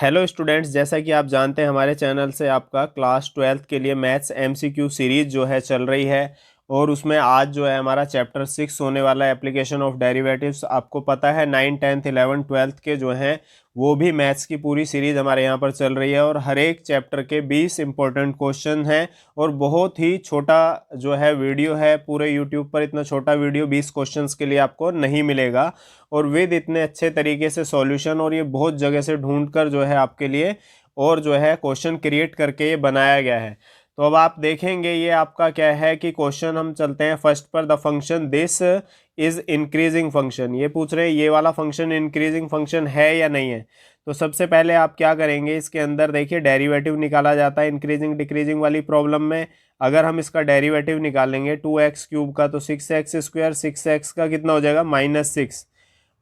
Hello students, जैसा कि आप जानते हैं हमारे चैनल से आपका क्लास 12th के लिए मैथ्स एमसीक्यू सीरीज जो है चल रही है। और उसमें आज जो है हमारा चैप्टर 6 होने वाला है, एप्लीकेशन ऑफ डेरिवेटिव्स। आपको पता है 9, 10th, 11th, 12th के जो हैं वो भी मैथ्स की पूरी सीरीज हमारे यहाँ पर चल रही है। और हर एक चैप्टर के 20 इंपॉर्टेंट क्वेश्चन हैं और बहुत ही छोटा जो है वीडियो है। पूरे यूट्यूब पर इतना छोटा वीडियो 20 क्वेश्चंस के लिए आपको नहीं मिलेगा, और विद इतने अच्छे तरीके से सॉल्यूशन, और ये बहुत जगह से ढूंढ कर जो है आपके लिए और जो है क्वेश्चन क्रिएट करके ये बनाया गया है। तो अब आप देखेंगे ये आपका क्या है कि क्वेश्चन हम चलते हैं फर्स्ट पर। The function this is increasing function, ये पूछ रहे हैं ये वाला फंक्शन इंक्रीजिंग फंक्शन है या नहीं है। तो सबसे पहले आप क्या करेंगे, इसके अंदर देखिए डेरिवेटिव निकाला जाता है इंक्रीजिंग डिक्रीजिंग वाली प्रॉब्लम में। अगर हम इसका डेरिवेटिव निकालेंगे 2x³ का तो 6x², 6x का कितना हो जाएगा -6।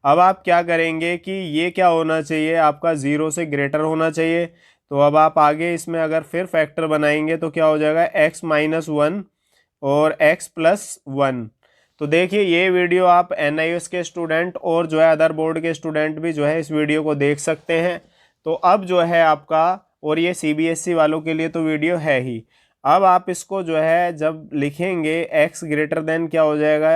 अब आप क्या करेंगे कि ये क्या होना चाहिए आपका 0 से ग्रेटर होना चाहिए। तो अब आप आगे इसमें अगर फिर फैक्टर बनाएंगे तो क्या हो जाएगा x-1 और x+1। तो देखिए ये वीडियो आप NIOS के स्टूडेंट और जो है अदर बोर्ड के स्टूडेंट भी जो है इस वीडियो को देख सकते हैं। तो अब जो है आपका, और ये CBSE वालों के लिए तो वीडियो है ही। अब आप इसको जो है जब लिखेंगे x ग्रेटर देन क्या हो जाएगा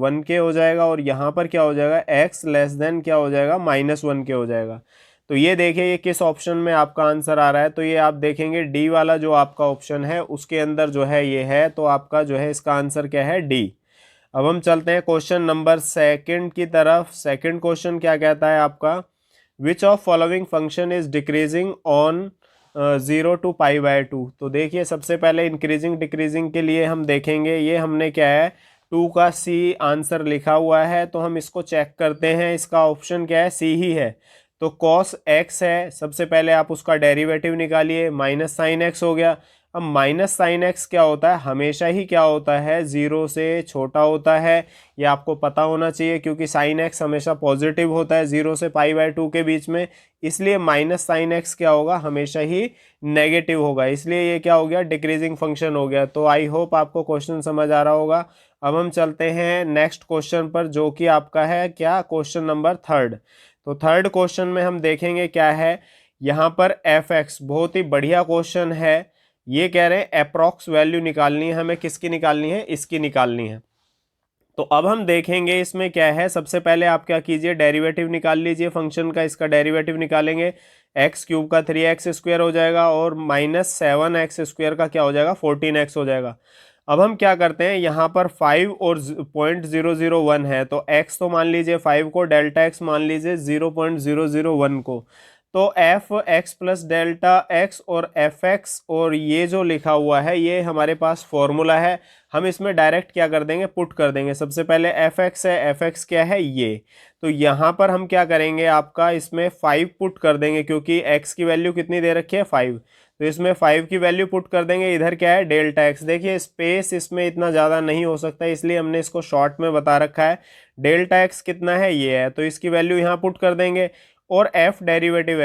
1 के हो जाएगा, और यहाँ पर क्या हो जाएगा x लेस देन क्या हो जाएगा -1 के हो जाएगा। तो ये देखिए ये किस ऑप्शन में आपका आंसर आ रहा है। तो ये आप देखेंगे डी वाला जो आपका ऑप्शन है उसके अंदर जो है ये है। तो आपका जो है इसका आंसर क्या है, डी। अब हम चलते हैं क्वेश्चन नंबर सेकंड की तरफ। सेकंड क्वेश्चन क्या कहता है आपका, which of following function is decreasing on 0 to π/2। तो देखिए सबसे पहले इंक्रीजिंग डिक्रीजिंग के लिए हम देखेंगे, ये हमने क्या है 2 का सी आंसर लिखा हुआ है। तो हम इसको चेक करते हैं, इसका ऑप्शन क्या है, सी ही है। तो cos x है, सबसे पहले आप उसका डेरिवेटिव निकालिए, -sin x हो गया। अब -sin x क्या होता है, हमेशा ही क्या होता है 0 से छोटा होता है। ये आपको पता होना चाहिए क्योंकि sin x हमेशा पॉजिटिव होता है 0 से π/2 के बीच में। इसलिए -sin x क्या होगा, हमेशा ही नेगेटिव होगा। इसलिए ये क्या हो गया, डिक्रीजिंग फंक्शन हो गया। तो आई होप आपको क्वेश्चन समझ आ रहा होगा। अब हम चलते हैं नेक्स्ट क्वेश्चन पर, जो कि आपका है क्या, क्वेश्चन नंबर थर्ड। तो थर्ड क्वेश्चन में हम देखेंगे क्या है यहाँ पर f(x), बहुत ही बढ़िया क्वेश्चन है। ये कह रहे हैं अप्रॉक्स वैल्यू निकालनी है हमें, किसकी निकालनी है, इसकी निकालनी है। तो अब हम देखेंगे इसमें क्या है। सबसे पहले आप क्या कीजिए, डेरिवेटिव निकाल लीजिए फंक्शन का। इसका डेरिवेटिव निकालेंगे, x³ का 3x² हो जाएगा, और -7x² का क्या हो जाएगा 14x हो जाएगा। अब हम क्या करते हैं, यहाँ पर 5 और 0.001 है, तो x तो मान लीजिए 5 को, डेल्टा x मान लीजिए 0.001 को। तो f(x) प्लस डेल्टा x और f(x) और ये जो लिखा हुआ है ये हमारे पास फॉर्मूला है। हम इसमें डायरेक्ट क्या कर देंगे, पुट कर देंगे। सबसे पहले f(x) है, f(x) क्या है ये। तो यहाँ पर हम क्या करेंगे, आपका इसमें 5 पुट कर देंगे क्योंकि x की वैल्यू कितनी दे रखी है 5। तो इसमें 5 की वैल्यू पुट कर देंगे। इधर क्या है डेल्टा x। देखिए स्पेस इसमें इतना ज़्यादा नहीं हो सकता, इसलिए हमने इसको शॉर्ट में बता रखा है। डेल्टा x कितना है, ये है, तो इसकी वैल्यू यहाँ पुट कर देंगे। और f डेरिवेटिव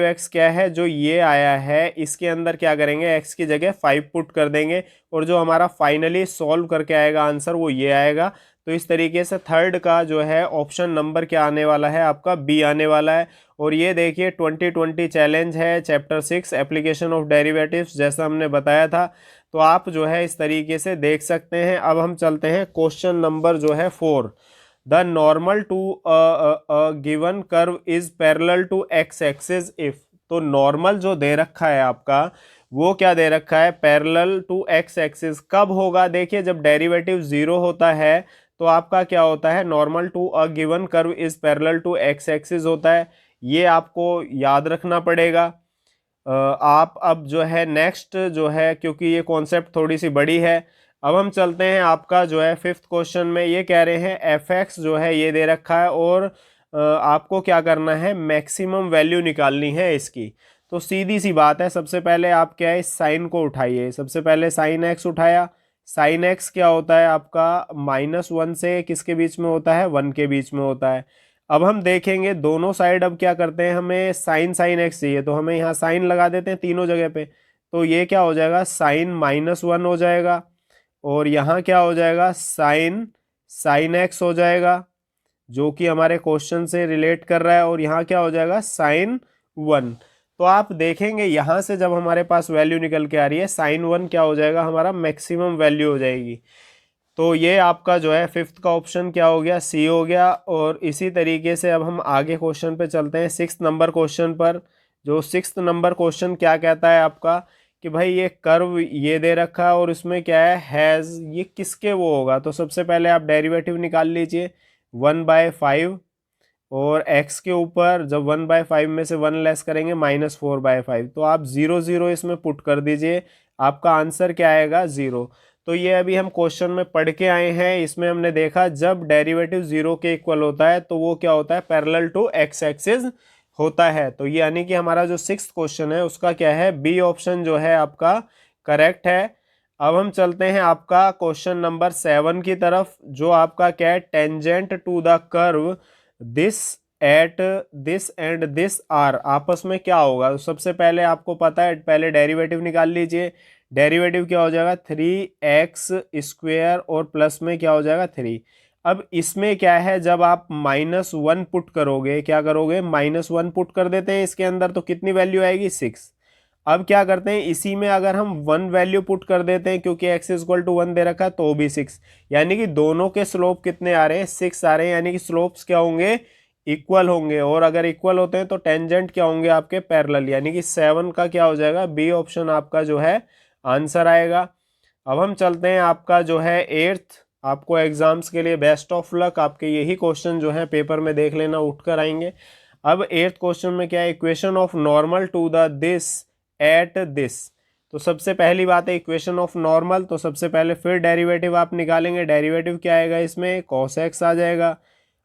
x क्या है, जो ये आया है इसके अंदर क्या करेंगे, x की जगह 5 पुट कर देंगे, और जो हमारा फाइनली सॉल्व करके आएगा आंसर वो ये आएगा। तो इस तरीके से थर्ड का जो है ऑप्शन नंबर क्या आने वाला है, आपका बी आने वाला है। और ये देखिए 2020 चैलेंज है, चैप्टर 6 एप्लीकेशन ऑफ डेरिवेटिव्स, जैसा हमने बताया था। तो आप जो है इस तरीके से देख सकते हैं। अब हम चलते हैं क्वेश्चन नंबर जो है 4। The normal to given curve is parallel to x axis if. तो नॉर्मल जो दे रखा है आपका वो क्या दे रखा है, पैरेलल टू x एक्सिस। कब होगा, देखिए जब डेरिवेटिव 0 होता है तो आपका क्या होता है, normal to a given curve is parallel to x axis होता है। ये आपको याद रखना पड़ेगा। आप अब जो है नेक्स्ट जो है, क्योंकि ये कॉन्सेप्ट थोड़ी सी बड़ी है। अब हम चलते हैं आपका जो है फिफ्थ क्वेश्चन में। ये कह रहे हैं f(x) जो है ये दे रखा है, और आपको क्या करना है, मैक्सिमम वैल्यू निकालनी है इसकी। तो सीधी सी बात है, सबसे पहले आप क्या है इस साइन को उठाइए। सबसे पहले sin x उठाया। sin x क्या होता है आपका, -1 से किसके बीच में होता है, 1 के बीच में होता है। अब हम देखेंगे दोनों साइड, अब क्या करते हैं, हमें sin x चाहिए, तो हमें यहाँ साइन लगा देते हैं तीनों जगह पे। तो ये क्या हो जाएगा, sin -1 हो जाएगा, और यहाँ क्या हो जाएगा, sin x हो जाएगा, जो कि हमारे क्वेश्चन से रिलेट कर रहा है। और यहाँ क्या हो जाएगा, sin 1। तो आप देखेंगे यहाँ से जब हमारे पास वैल्यू निकल के आ रही है साइन 1 क्या हो जाएगा, हमारा मैक्सिमम वैल्यू हो जाएगी। तो ये आपका जो है फिफ्थ का ऑप्शन क्या हो गया, सी हो गया। और इसी तरीके से अब हम आगे क्वेश्चन पे चलते हैं, 6 नंबर क्वेश्चन पर। जो 6 नंबर क्वेश्चन क्या कहता है आपका कि भाई ये कर्व ये दे रखा है और इसमें क्या है हैज़, ये किसके वो होगा। तो सबसे पहले आप डेरिवेटिव निकाल लीजिए 1/5, और x के ऊपर जब 1/5 में से 1 लेस करेंगे -4/5। तो आप 0 0 इसमें पुट कर दीजिए, आपका आंसर क्या आएगा 0। तो ये अभी हम क्वेश्चन में पढ़ के आए हैं, इसमें हमने देखा जब डेरिवेटिव 0 के इक्वल होता है तो वो क्या होता है, पैरेलल टू x एक्सिस होता है। तो ये यानी कि हमारा जो 6th क्वेश्चन है उसका क्या है, बी ऑप्शन जो है आपका करेक्ट है। अब हम चलते हैं आपका क्वेश्चन नंबर 7 की तरफ, जो आपका क्या है, tangent to the curve this at this and this are आपस में क्या होगा। तो सबसे पहले आपको पता है, पहले डेरिवेटिव निकाल लीजिए। डेरिवेटिव क्या हो जाएगा 3x² और प्लस में क्या हो जाएगा 3। अब इसमें क्या है, जब आप -1 पुट करोगे, क्या करोगे -1 पुट कर देते हैं इसके अंदर, तो कितनी वैल्यू आएगी 6। अब क्या करते हैं, इसी में अगर हम 1 वैल्यू पुट कर देते हैं क्योंकि x = 1 दे रखा है तो भी 6, यानी कि दोनों के स्लोप कितने आ रहे हैं 6 आ रहे हैं, यानी कि स्लोप्स क्या होंगे इक्वल होंगे। और अगर इक्वल होते हैं तो टेंजेंट क्या होंगे आपके पैरेलल, यानी कि 7 का क्या हो जाएगा, बी ऑप्शन आपका जो है आंसर आएगा। अब हम चलते हैं आपका जो है 8th, आपको एग्जाम्स के लिए बेस्ट ऑफ लक, आपके यही क्वेश्चन जो है पेपर में देख लेना उठकर आएंगे। अब 8th क्वेश्चन में क्या है, equation of normal to the this at this. तो सबसे पहली बात है इक्वेशन ऑफ नॉर्मल, तो सबसे पहले फिर डेरिवेटिव आप निकालेंगे। डेरिवेटिव क्या आएगा इसमें, cos x आ जाएगा।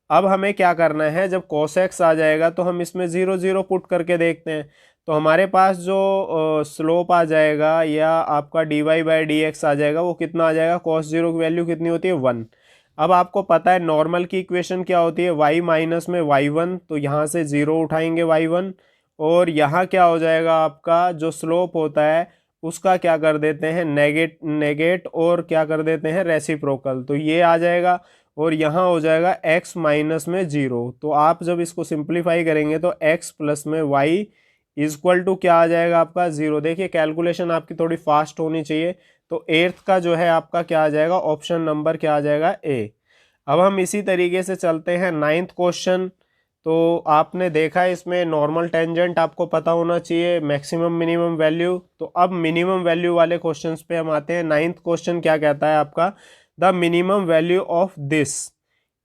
अब हमें क्या करना है, जब cos x आ जाएगा तो हम इसमें 0 0 पुट करके देखते हैं। तो हमारे पास जो स्लोप आ जाएगा या आपका dy/dx आ जाएगा, वो कितना आ जाएगा, cos 0 की वैल्यू कितनी होती है 1। अब आपको पता है नॉर्मल की इक्वेशन क्या होती है, y माइनस में y1, तो यहाँ से 0 उठाएंगे y1, और यहाँ क्या हो जाएगा आपका जो स्लोप होता है उसका क्या कर देते हैं नेगेट और क्या कर देते हैं रेसिप्रोकल, तो ये आ जाएगा। और यहाँ हो जाएगा x माइनस में 0। तो आप जब इसको सिंप्लीफाई करेंगे तो x प्लस में y इक्वल टू क्या आ जाएगा आपका 0। देखिए कैलकुलेशन आपकी थोड़ी फास्ट होनी चाहिए। तो 8th का जो है आपका क्या आ जाएगा, ऑप्शन नंबर क्या आ जाएगा ए। अब हम इसी तरीके से चलते हैं 9th क्वेश्चन। तो आपने देखा है इसमें नॉर्मल टेंजेंट आपको पता होना चाहिए, मैक्सिमम मिनिमम वैल्यू। तो अब मिनिमम वैल्यू वाले क्वेश्चंस पे हम आते हैं। 9th क्वेश्चन क्या कहता है आपका, the minimum value of this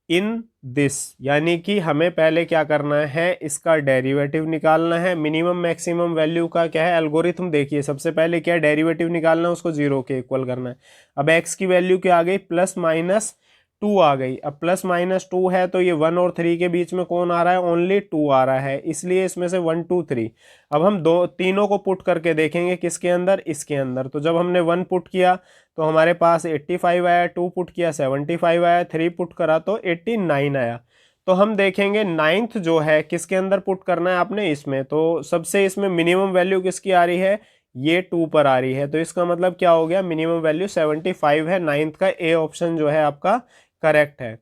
in this, यानी कि हमें पहले क्या करना है, इसका डेरिवेटिव निकालना है। मिनिमम मैक्सिमम वैल्यू का क्या है एल्गोरिथम, देखिए सबसे पहले क्या डेरिवेटिव निकालना है, उसको 0 के इक्वल करना है। अब x की वैल्यू क्या आ गई, +-2 आ गई। अब +-2 है तो ये 1 और 3 के बीच में कौन आ रहा है, ओनली 2 आ रहा है, इसलिए इसमें से 1 2 3। अब हम तीनों को पुट करके देखेंगे किसके अंदर, इसके अंदर। तो जब हमने 1 पुट किया तो हमारे पास 85 आया, 2 पुट किया 75 आया, 3 पुट करा तो 89 आया। तो हम देखेंगे 9th जो है किसके अंदर पुट करना है आपने, इसमें। तो सबसे इसमें मिनिमम वैल्यू किसकी आ रही है, ये 2 पर आ रही है, तो इसका मतलब क्या हो गया, मिनिमम वैल्यू 75 है। 9th का ए ऑप्शन जो है आपका करेक्ट है।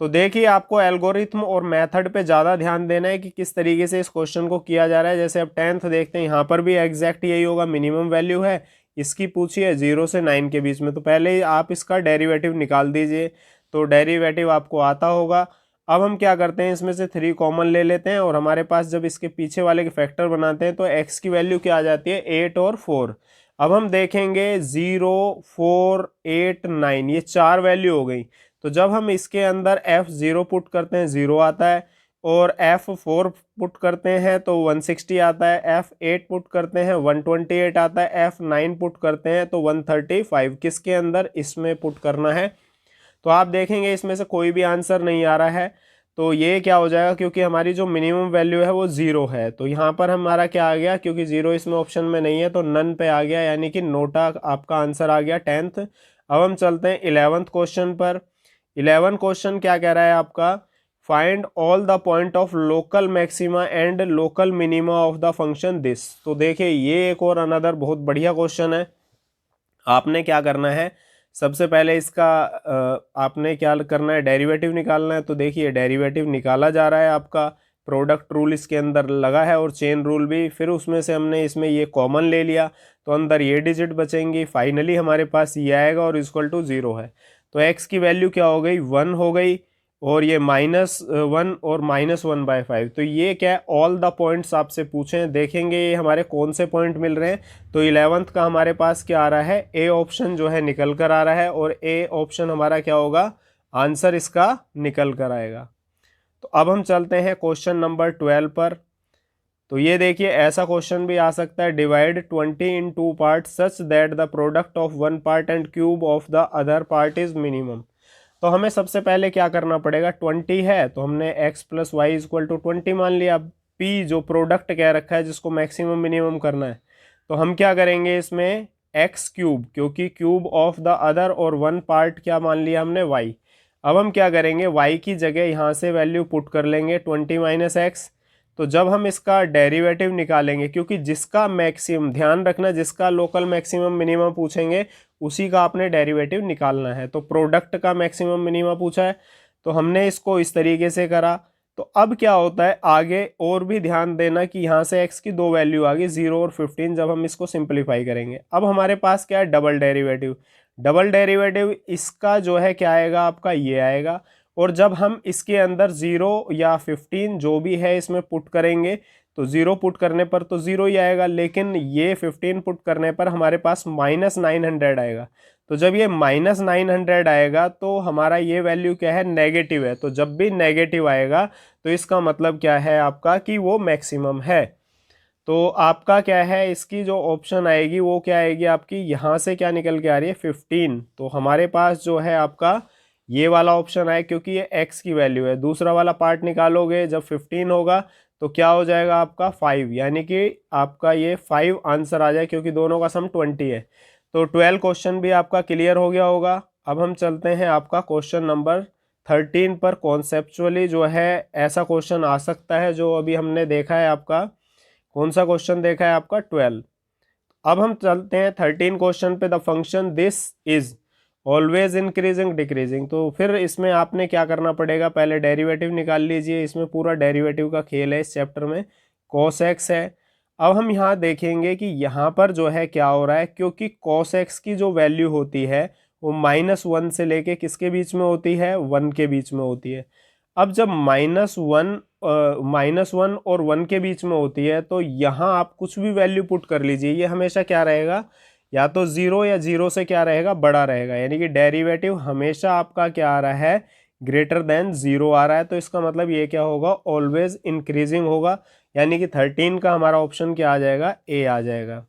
तो देखिए आपको एल्गोरिथम और मेथड पे ज़्यादा ध्यान देना है कि किस तरीके से इस क्वेश्चन को किया जा रहा है। जैसे अब 10th देखते हैं, यहाँ पर भी एग्जैक्ट यही होगा, मिनिमम वैल्यू है, इसकी पूछी है 0 से 9 के बीच में, तो पहले ही आप इसका डेरिवेटिव निकाल दीजिए। तो डेरिवेटिव आपको आता होगा। अब हम क्या करते हैं, इसमें से 3 कॉमन ले लेते हैं, और हमारे पास जब इसके पीछे वाले के फैक्टर बनाते हैं तो x की वैल्यू क्या आ जाती है 8 और 4। अब हम देखेंगे 0 4 8 9, ये 4 वैल्यू हो गई। तो जब हम इसके अंदर F0 पुट करते हैं 0 आता है, और F4 पुट करते हैं तो 160 आता है, F8 पुट करते हैं 128 आता है, F9 पुट करते हैं तो 135 किसके अंदर, इसमें पुट करना है। तो आप देखेंगे इसमें से कोई भी आंसर नहीं आ रहा है, तो ये क्या हो जाएगा, क्योंकि हमारी जो मिनिमम वैल्यू है वो 0 है। तो यहाँ पर हमारा क्या आ गया, क्योंकि 0 इसमें ऑप्शन में नहीं है तो नन पे आ गया, यानी कि नोटा आपका आंसर आ गया 10th। अब हम चलते हैं 11th क्वेश्चन पर। 11 क्वेश्चन क्या कह रहा है आपका, find all the point of local maxima and local minima of the function this. तो देखिए ये एक और अनदर बहुत बढ़िया क्वेश्चन है। आपने क्या करना है, सबसे पहले इसका आपने क्या करना है, डेरिवेटिव निकालना है। तो देखिए डेरिवेटिव निकाला जा रहा है आपका, प्रोडक्ट रूल इसके अंदर लगा है और चेन रूल भी, फिर उसमें से हमने इसमें ये कॉमन ले लिया तो अंदर ये डिजिट बचेंगी, फाइनली हमारे पास ये आएगा और इक्वल टू 0 है। तो x की वैल्यू क्या हो गई, 1 हो गई, और ये -1 और -1/5। तो ये क्या है, ऑल द पॉइंट्स आपसे पूछे हैं, देखेंगे ये हमारे कौन से पॉइंट मिल रहे हैं। तो 11th का हमारे पास क्या आ रहा है, ए ऑप्शन जो है निकल कर आ रहा है, और ए ऑप्शन हमारा क्या होगा, आंसर इसका निकल कर आएगा। तो अब हम चलते हैं क्वेश्चन नंबर 12 पर। तो ये देखिए, ऐसा क्वेश्चन भी आ सकता है, divide 20 in 2 part such that the product of 1 part and cube of the other part is minimum. तो हमें सबसे पहले क्या करना पड़ेगा, 20 है तो हमने x + y = 20 मान लिया। p जो प्रोडक्ट कह रखा है जिसको मैक्सिमम मिनिमम करना है, तो हम क्या करेंगे इसमें x3, क्योंकि क्यूब ऑफ द अदर और 1 पार्ट क्या मान लिया हमने y। अब हम क्या करेंगे, y की जगह यहाँ से वैल्यू पुट कर लेंगे 20 - x। तो जब हम इसका डेरिवेटिव निकालेंगे, क्योंकि जिसका मैक्सिमम, ध्यान रखना, जिसका लोकल मैक्सिमम मिनिमम पूछेंगे उसी का आपने डेरिवेटिव निकालना है। तो प्रोडक्ट का मैक्सिमम मिनिमम पूछा है तो हमने इसको इस तरीके से करा। तो अब क्या होता है आगे, और भी ध्यान देना कि यहाँ से x की 2 वैल्यू आ गई, 0 और 15। जब हम इसको सिंप्लीफाई करेंगे, अब हमारे पास क्या है, डबल डेरिवेटिव। डबल डेरिवेटिव इसका जो है क्या आएगा, आपका ये आएगा। और जब हम इसके अंदर 0 या 15 जो भी है इसमें पुट करेंगे, तो 0 पुट करने पर तो 0 ही आएगा, लेकिन ये 15 पुट करने पर हमारे पास -900 आएगा। तो जब ये -900 आएगा तो हमारा ये वैल्यू क्या है, नेगेटिव है। तो जब भी नेगेटिव आएगा तो इसका मतलब क्या है आपका, कि वो मैक्सिमम है। तो आपका क्या है, इसकी जो ऑप्शन आएगी वो क्या आएगी आपकी, यहाँ से क्या निकल के आ रही है, 15। तो हमारे पास जो है आपका ये वाला ऑप्शन आए, क्योंकि ये x की वैल्यू है। दूसरा वाला पार्ट निकालोगे जब 15 होगा तो क्या हो जाएगा आपका 5, यानी कि आपका ये 5 आंसर आ जाए, क्योंकि दोनों का सम 20 है। तो 12 क्वेश्चन भी आपका क्लियर हो गया होगा। अब हम चलते हैं आपका क्वेश्चन नंबर 13 पर। कॉन्सेप्चुअली जो है ऐसा क्वेश्चन आ सकता है जो अभी हमने देखा है, आपका कौन सा क्वेश्चन देखा है, आपका 12। अब हम चलते हैं 13 क्वेश्चन पे। The function this is always increasing decreasing. तो फिर इसमें आपने क्या करना पड़ेगा, पहले डेरिवेटिव निकाल लीजिए। इसमें पूरा डेरिवेटिव का खेल है इस चैप्टर में। cos x है। अब हम यहाँ देखेंगे कि यहाँ पर जो है क्या हो रहा है, क्योंकि cos x की जो वैल्यू होती है वो -1 से लेके किसके बीच में होती है, 1 के बीच में होती है। अब जब -1 और 1 के बीच में होती है तो यहाँ आप कुछ भी वैल्यू पुट कर लीजिए, ये हमेशा क्या रहेगा, या तो 0 या 0 से क्या रहेगा, बड़ा रहेगा। यानी कि डेरिवेटिव हमेशा आपका क्या आ रहा है, ग्रेटर देन 0 आ रहा है। तो इसका मतलब ये क्या होगा, ऑलवेज इंक्रीजिंग होगा। यानी कि 13 का हमारा ऑप्शन क्या आ जाएगा, ए आ जाएगा।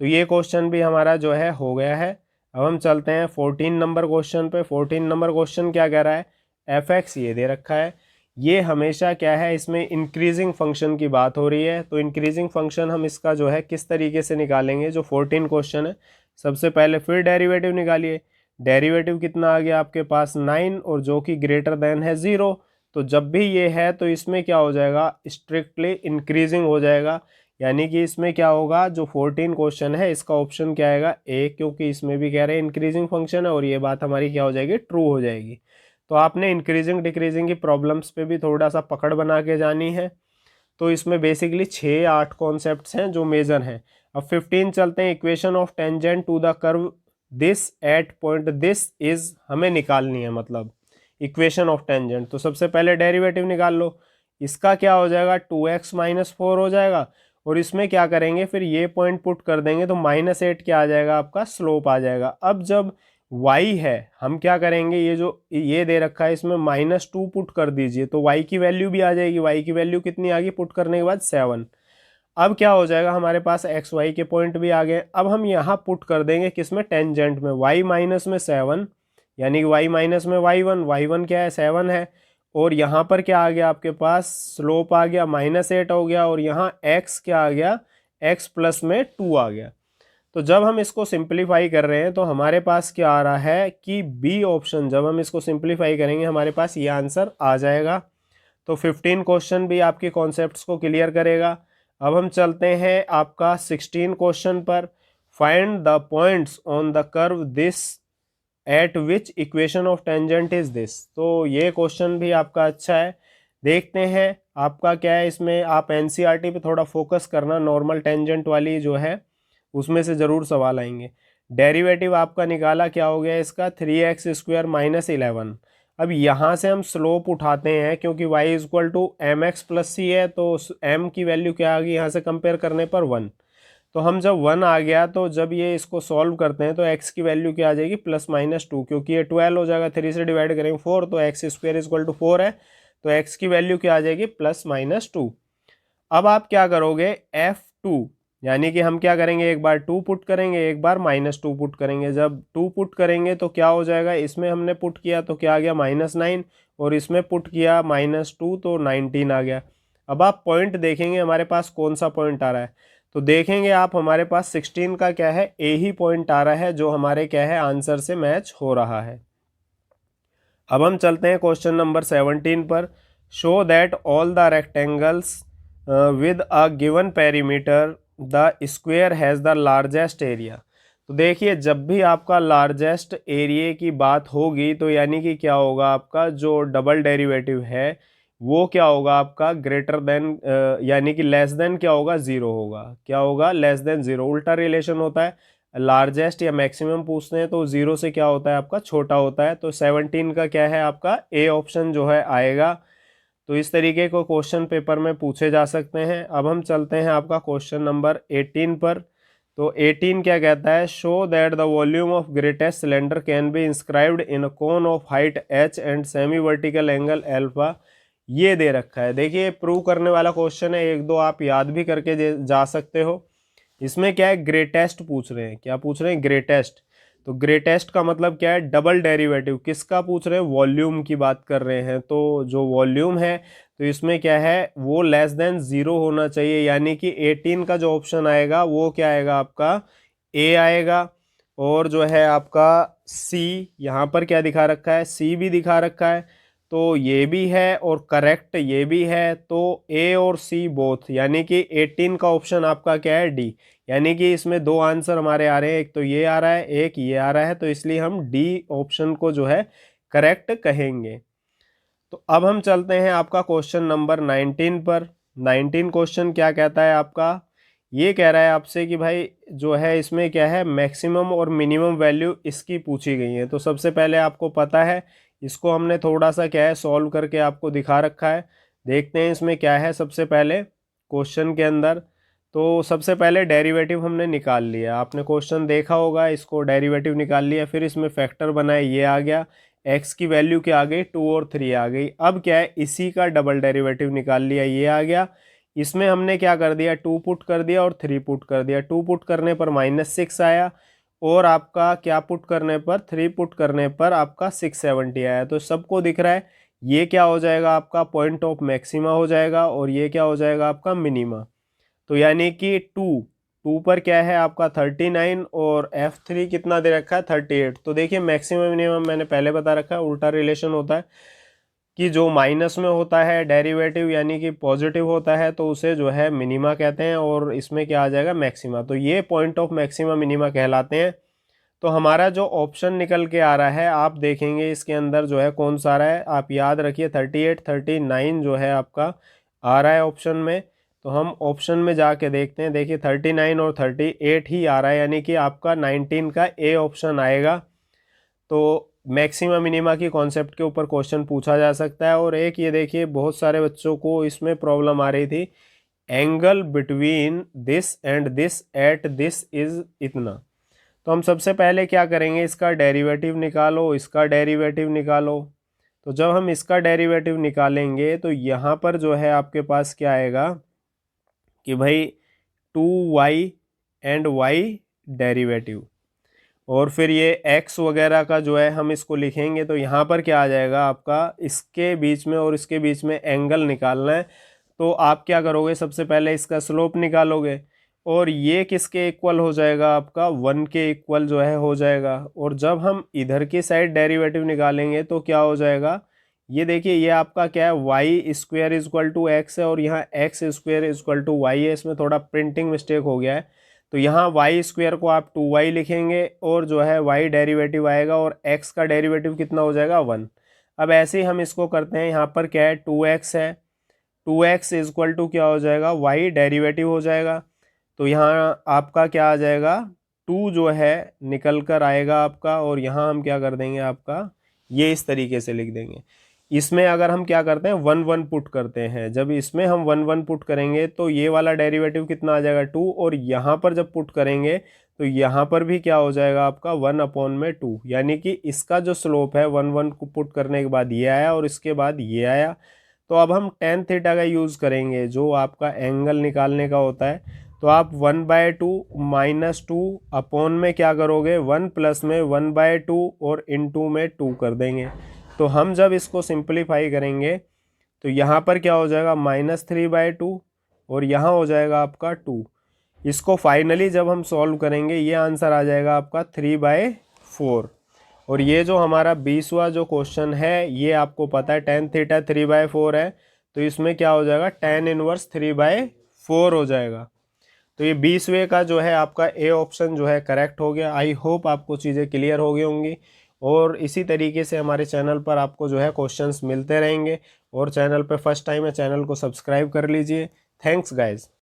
तो ये क्वेश्चन भी हमारा जो है हो गया है। अब हम चलते हैं 14 नंबर क्वेश्चन पे। 14 नंबर क्वेश्चन क्या कह रहा है, f(x) ये दे रखा है। ये हमेशा क्या है, इसमें इंक्रीजिंग फंक्शन की बात हो रही है। तो इंक्रीजिंग फंक्शन हम इसका जो है किस तरीके से निकालेंगे, जो 14 क्वेश्चन है। सबसे पहले फिर डेरिवेटिव निकालिए। डेरिवेटिव कितना आ गया आपके पास, 9, और जो कि ग्रेटर देन है 0। तो जब भी ये है तो इसमें क्या हो जाएगा, स्ट्रिक्टली इंक्रीजिंग हो जाएगा। यानी कि इसमें क्या होगा, जो 14 क्वेश्चन है इसका ऑप्शन क्या आएगा, ए, क्योंकि इसमें भी कह रहे हैं इंक्रीजिंग फंक्शन है, और ये बात हमारी क्या हो जाएगी, ट्रू हो जाएगी। तो आपने इंक्रीजिंग डिक्रीजिंग की प्रॉब्लम्स पे भी थोड़ा सा पकड़ बना के जानी है। तो इसमें बेसिकली 6-8 कॉन्सेप्ट्स हैं जो मेजर हैं। अब 15 चलते हैं। Equation of tangent to the curve this at point this is हमें निकालनी है, मतलब इक्वेशन ऑफ टेंजेंट। तो सबसे पहले डेरिवेटिव निकाल लो। इसका क्या हो जाएगा, 2x - 4 हो जाएगा। और इसमें क्या करेंगे, फिर ये पॉइंट पुट कर देंगे तो -8 क्या आ जाएगा, आपका स्लोप आ जाएगा। अब जब y है, हम क्या करेंगे, ये जो ये दे रखा है इसमें -2 पुट कर दीजिए, तो y की वैल्यू भी आ जाएगी। y की वैल्यू कितनी आ गई, पुट करने के बाद 7। अब क्या हो जाएगा, हमारे पास x y के पॉइंट भी आ गए। अब हम यहाँ पुट कर देंगे किसमें, टेंजेंट में, y माइनस में 7, यानी कि y माइनस में y1। y1 क्या है, 7 है। और यहाँ पर क्या आ गया आपके पास, स्लोप आ गया, -8 हो गया। और यहाँ x क्या आ गया, x प्लस में 2 आ गया। तो जब हम इसको सिंप्लीफाई कर रहे हैं तो हमारे पास क्या आ रहा है कि बी ऑप्शन, जब हम इसको सिंप्लीफाई करेंगे हमारे पास ये आंसर आ जाएगा। तो 15 क्वेश्चन भी आपके कॉन्सेप्ट्स को क्लियर करेगा। अब हम चलते हैं आपका 16 क्वेश्चन पर। Find the points on the curve this eight which equation of tangent is this. तो ये क्वेश्चन भी आपका अच्छा है। देखते हैं आपका क्या है इसमें। आप एनसीईआरटी पे थोड़ा फोकस करना, नॉर्मल टेंजेंट वाली जो है उसमें से ज़रूर सवाल आएंगे। डेरिवेटिव आपका निकाला, क्या हो गया इसका 3x² माइनस 11। अब यहाँ से हम स्लोप उठाते हैं क्योंकि y equal to M X plus C है, तो m की वैल्यू क्या आ गई यहाँ से कंपेयर करने पर 1। तो हम जब 1 आ गया तो जब ये इसको सॉल्व करते हैं तो x की वैल्यू क्या आ जाएगी +-2, क्योंकि ये 12 हो जाएगा, 3 से डिवाइड करेंगे 4, तो x² इक्वल टू 4 है, तो x की वैल्यू क्या आ जाएगी +-2। अब आप क्या करोगे F2, यानी कि हम क्या करेंगे, एक बार 2 पुट करेंगे, एक बार -2 पुट करेंगे। जब 2 पुट करेंगे तो क्या हो जाएगा, इसमें हमने पुट किया तो क्या आ गया -9, और इसमें पुट किया -2 तो 19 आ गया। अब आप पॉइंट देखेंगे हमारे पास कौन सा पॉइंट आ रहा है, तो देखेंगे आप हमारे पास 16 का क्या है, ए ही पॉइंट आ रहा है जो हमारे क्या है आंसर से मैच हो रहा है। अब हम चलते हैं क्वेश्चन नंबर 17 पर। Show that all the rectangles with a given perimeter the square has the largest area. तो देखिए जब भी आपका लार्जेस्ट एरिया की बात होगी तो यानी कि क्या होगा, आपका जो डबल डेरिवेटिव है वो क्या होगा आपका ग्रेटर देन, यानी कि लेस देन क्या होगा, ज़ीरो होगा। क्या होगा, लेस देन ज़ीरो। उल्टा रिलेशन होता है, लार्जेस्ट या मैक्सिमम पूछते हैं तो ज़ीरो से क्या होता है आपका छोटा होता है। तो 17 का क्या है आपका ए ऑप्शन जो है आएगा। तो इस तरीके को क्वेश्चन पेपर में पूछे जा सकते हैं। अब हम चलते हैं आपका क्वेश्चन नंबर 18 पर। तो 18 क्या कहता है, show that the volume of greatest cylinder can be inscribed in a cone of height h and semi vertical angle alpha. ये दे रखा है। देखिए प्रूव करने वाला क्वेश्चन है, एक दो आप याद भी करके जा सकते हो। इसमें क्या है, ग्रेटेस्ट पूछ रहे हैं। क्या पूछ रहे हैं, ग्रेटेस्ट। तो ग्रेटेस्ट का मतलब क्या है, डबल डेरिवेटिव किसका पूछ रहे हैं, वॉल्यूम की बात कर रहे हैं। तो जो वॉल्यूम है तो इसमें क्या है, वो लेस देन ज़ीरो होना चाहिए, यानी कि 18 का जो ऑप्शन आएगा वो क्या आएगा आपका ए आएगा। और जो है आपका सी, यहाँ पर क्या दिखा रखा है, सी भी दिखा रखा है, तो ये भी है और करेक्ट ये भी है। तो ए और सी बोथ, यानी कि 18 का ऑप्शन आपका क्या है, डी। यानी कि इसमें दो आंसर हमारे आ रहे हैं, एक तो ये आ रहा है, एक ये आ रहा है, तो इसलिए हम डी ऑप्शन को जो है करेक्ट कहेंगे। तो अब हम चलते हैं आपका क्वेश्चन नंबर 19 पर। 19 क्वेश्चन क्या कहता है आपका, ये कह रहा है आपसे कि भाई जो है इसमें क्या है, मैक्सिमम और मिनिमम वैल्यू इसकी पूछी गई है। तो सबसे पहले आपको पता है, इसको हमने थोड़ा सा क्या है सॉल्व करके आपको दिखा रखा है। देखते हैं इसमें क्या है। सबसे पहले क्वेश्चन के अंदर तो सबसे पहले डेरिवेटिव हमने निकाल लिया, आपने क्वेश्चन देखा होगा, इसको डेरिवेटिव निकाल लिया, फिर इसमें फैक्टर बनाए, ये आ गया, एक्स की वैल्यू क्या आ गई 2 और 3 आ गई। अब क्या है, इसी का डबल डेरिवेटिव निकाल लिया, ये आ गया। इसमें हमने क्या कर दिया, 2 पुट कर दिया और 3 पुट कर दिया। 2 पुट करने पर -6 आया, और आपका क्या पुट करने पर, 3 पुट करने पर आपका 670 आया। तो सबको दिख रहा है, ये क्या हो जाएगा आपका पॉइंट ऑफ मैक्सिमा हो जाएगा, और ये क्या हो जाएगा आपका मिनिमा। तो यानी कि 2 पर क्या है आपका 39, और F3 कितना दे रखा है 38। तो देखिए मैक्सिमम मिनिमम मैंने पहले बता रखा है, उल्टा रिलेशन होता है कि जो माइनस में होता है डेरिवेटिव यानी कि पॉजिटिव होता है तो उसे जो है मिनिमा कहते हैं, और इसमें क्या आ जाएगा मैक्सिमा। तो ये पॉइंट ऑफ मैक्सिमा मिनिमा कहलाते हैं। तो हमारा जो ऑप्शन निकल के आ रहा है, आप देखेंगे इसके अंदर जो है कौन सा आ रहा है, आप याद रखिए 38 39 जो है आपका आ रहा है ऑप्शन में। तो हम ऑप्शन में जाके देखते हैं, देखिए 39 और 38 ही आ रहा है, यानी कि आपका 19 का ए ऑप्शन आएगा। तो मैक्सिमा मिनिमा की कॉन्सेप्ट के ऊपर क्वेश्चन पूछा जा सकता है। और एक ये देखिए, बहुत सारे बच्चों को इसमें प्रॉब्लम आ रही थी, angle between this and this at this is इतना। तो हम सबसे पहले क्या करेंगे, इसका डेरिवेटिव निकालो, इसका डेरिवेटिव निकालो। तो जब हम इसका डेरिवेटिव निकालेंगे तो यहाँ पर जो है आपके पास क्या आएगा कि भाई 2y एंड y डेरिवेटिव, और फिर ये x वगैरह का जो है हम इसको लिखेंगे। तो यहाँ पर क्या आ जाएगा आपका, इसके बीच में और इसके बीच में एंगल निकालना है। तो आप क्या करोगे, सबसे पहले इसका स्लोप निकालोगे, और ये किसके इक्वल हो जाएगा आपका 1 के इक्वल जो है हो जाएगा। और जब हम इधर की साइड डेरिवेटिव निकालेंगे तो क्या हो जाएगा, ये देखिए, ये आपका क्या है y² इक्वल टू एक्स है, और यहाँ x² इक्वल टू y है। इसमें थोड़ा प्रिंटिंग मिस्टेक हो गया है, तो यहाँ y² को आप 2y लिखेंगे, और जो है y डेरिवेटिव आएगा, और x का डेरिवेटिव कितना हो जाएगा 1। अब ऐसे ही हम इसको करते हैं, यहाँ पर क्या है 2x है, 2x इक्वल टू क्या हो जाएगा y डेरिवेटिव हो जाएगा। तो यहाँ आपका क्या आ जाएगा 2 जो है निकल कर आएगा आपका, और यहाँ हम क्या कर देंगे आपका ये इस तरीके से लिख देंगे। इसमें अगर हम क्या करते हैं 1 1 पुट करते हैं, जब इसमें हम 1 1 पुट करेंगे तो ये वाला डेरिवेटिव कितना आ जाएगा 2, और यहाँ पर जब पुट करेंगे तो यहाँ पर भी क्या हो जाएगा आपका 1/2, यानी कि इसका जो स्लोप है 1 1 को पुट करने के बाद ये आया और इसके बाद ये आया। तो अब हम tan थीटा का यूज़ करेंगे जो आपका एंगल निकालने का होता है। तो आप 1/2 -2 अपॉन में क्या करोगे 1 प्लस में 1/2 और इनटू में 2 कर देंगे। तो हम जब इसको सिंप्लीफाई करेंगे तो यहाँ पर क्या हो जाएगा -3/2 और यहाँ हो जाएगा आपका 2। इसको फाइनली जब हम सॉल्व करेंगे ये आंसर आ जाएगा आपका 3/4। और ये जो हमारा 20वां जो क्वेश्चन है ये आपको पता है tan थीटा 3/4 है, तो इसमें क्या हो जाएगा tan इनवर्स 3/4 हो जाएगा। तो ये 20वें का जो है आपका ए ऑप्शन जो है करेक्ट हो गया। आई होप आपको चीज़ें क्लियर हो गई होंगी, और इसी तरीके से हमारे चैनल पर आपको जो है क्वेश्चंस मिलते रहेंगे। और चैनल पे फर्स्ट टाइम है चैनल को सब्सक्राइब कर लीजिए। Thanks guys.